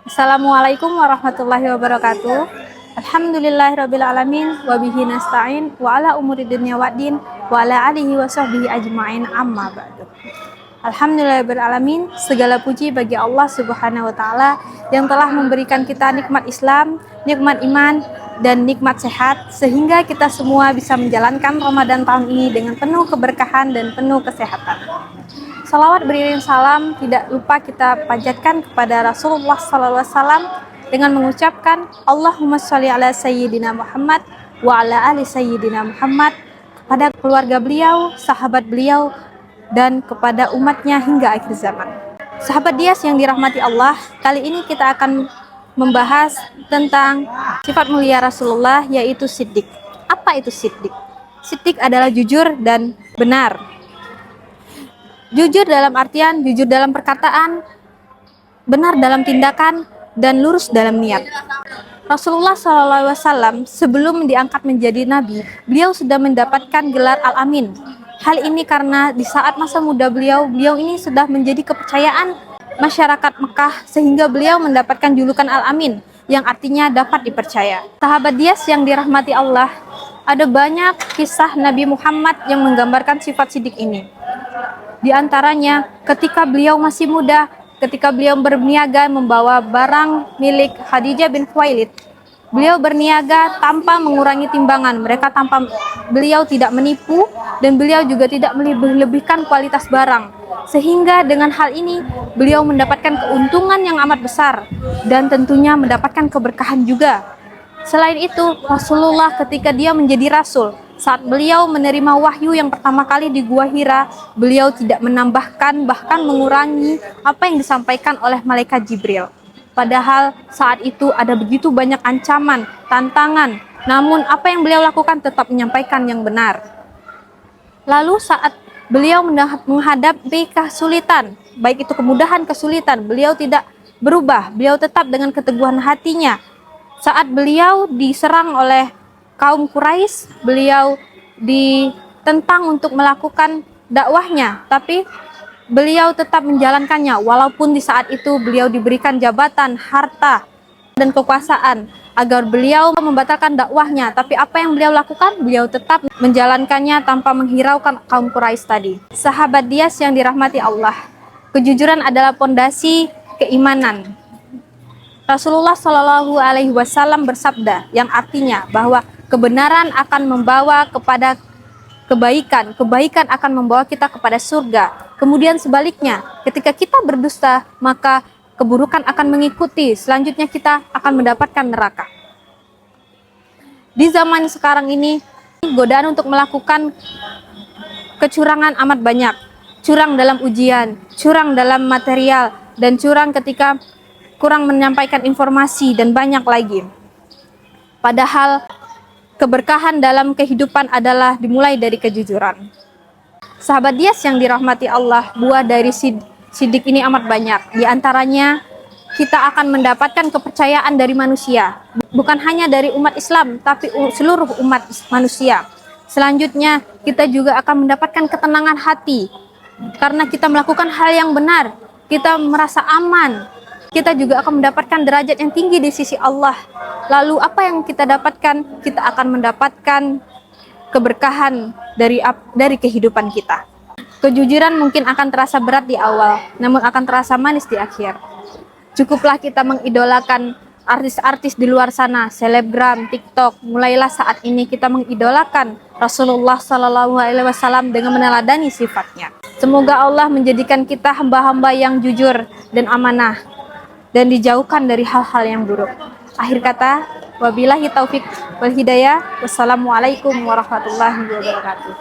Assalamualaikum warahmatullahi wabarakatuh. Alhamdulillahirrabbilalamin wabihi nasta'in wa ala umuri dunya waddin wa ala alihi wa sahbihi ajma'in amma ba'du. Alhamdulillahirrabbilalamin, segala puji bagi Allah subhanahu wa ta'ala yang telah memberikan kita nikmat Islam, nikmat iman, dan nikmat sehat sehingga kita semua bisa menjalankan Ramadan tahun ini dengan penuh keberkahan dan penuh kesehatan. Salawat beriring salam tidak lupa kita panjatkan kepada Rasulullah SAW dengan mengucapkan Allahumma sholli ala sayyidina Muhammad wa ala ali sayyidina Muhammad, kepada keluarga beliau, sahabat beliau, dan kepada umatnya hingga akhir zaman. Sahabat Dias yang dirahmati Allah, kali ini kita akan membahas tentang sifat mulia Rasulullah, yaitu siddiq. Apa itu siddiq? Siddiq adalah jujur dan benar. Jujur dalam artian jujur dalam perkataan, benar dalam tindakan, dan lurus dalam niat. Rasulullah SAW sebelum diangkat menjadi nabi, beliau sudah mendapatkan gelar Al-Amin. Hal ini karena di saat masa muda beliau ini sudah menjadi kepercayaan masyarakat Mekah sehingga beliau mendapatkan julukan Al-Amin yang artinya dapat dipercaya. Sahabat Dias yang dirahmati Allah, ada banyak kisah Nabi Muhammad yang menggambarkan sifat siddiq ini. Di antaranya ketika beliau masih muda, ketika beliau berniaga membawa barang milik Khadijah bin Khuwailid, beliau berniaga tanpa mengurangi timbangan. Beliau tidak menipu dan beliau juga tidak melebih-lebihkan kualitas barang. Sehingga dengan hal ini beliau mendapatkan keuntungan yang amat besar dan tentunya mendapatkan keberkahan juga. Selain itu, Rasulullah ketika dia menjadi rasul, saat beliau menerima wahyu yang pertama kali di Gua Hira, beliau tidak menambahkan bahkan mengurangi apa yang disampaikan oleh malaikat Jibril. Padahal saat itu ada begitu banyak ancaman, tantangan, namun apa yang beliau lakukan tetap menyampaikan yang benar. Lalu saat beliau menghadapi kesulitan, baik itu kemudahan, kesulitan, beliau tidak berubah, beliau tetap dengan keteguhan hatinya. Saat beliau diserang oleh kaum Quraisy, beliau ditentang untuk melakukan dakwahnya, tapi beliau tetap menjalankannya walaupun di saat itu beliau diberikan jabatan, harta, dan kekuasaan agar beliau membatalkan dakwahnya. Tapi apa yang beliau lakukan? Beliau tetap menjalankannya tanpa menghiraukan kaum Quraisy tadi. Sahabat Dias yang dirahmati Allah, kejujuran adalah pondasi keimanan. Rasulullah Shallallahu Alaihi Wasallam bersabda yang artinya bahwa kebenaran akan membawa kepada kebaikan, kebaikan akan membawa kita kepada surga. Kemudian sebaliknya, ketika kita berdusta, maka keburukan akan mengikuti. Selanjutnya kita akan mendapatkan neraka. Di zaman sekarang ini, godaan untuk melakukan kecurangan amat banyak. Curang dalam ujian, curang dalam material, dan curang ketika kurang menyampaikan informasi, dan banyak lagi. Padahal keberkahan dalam kehidupan adalah dimulai dari kejujuran. Sahabat Dias yang dirahmati Allah, buah dari siddiq ini amat banyak. Di antaranya, kita akan mendapatkan kepercayaan dari manusia. Bukan hanya dari umat Islam, tapi seluruh umat manusia. Selanjutnya, kita juga akan mendapatkan ketenangan hati. Karena kita melakukan hal yang benar, kita merasa aman. Kita juga akan mendapatkan derajat yang tinggi di sisi Allah. Lalu apa yang kita dapatkan? Kita akan mendapatkan keberkahan dari kehidupan kita. Kejujuran mungkin akan terasa berat di awal, namun akan terasa manis di akhir. Cukuplah kita mengidolakan artis-artis di luar sana, selebgram, TikTok. Mulailah saat ini kita mengidolakan Rasulullah Shallallahu Alaihi Wasallam dengan meneladani sifatnya. Semoga Allah menjadikan kita hamba-hamba yang jujur dan amanah, dan dijauhkan dari hal-hal yang buruk. Akhir kata, wabillahi taufik wal hidayah. Wassalamualaikum warahmatullahi wabarakatuh.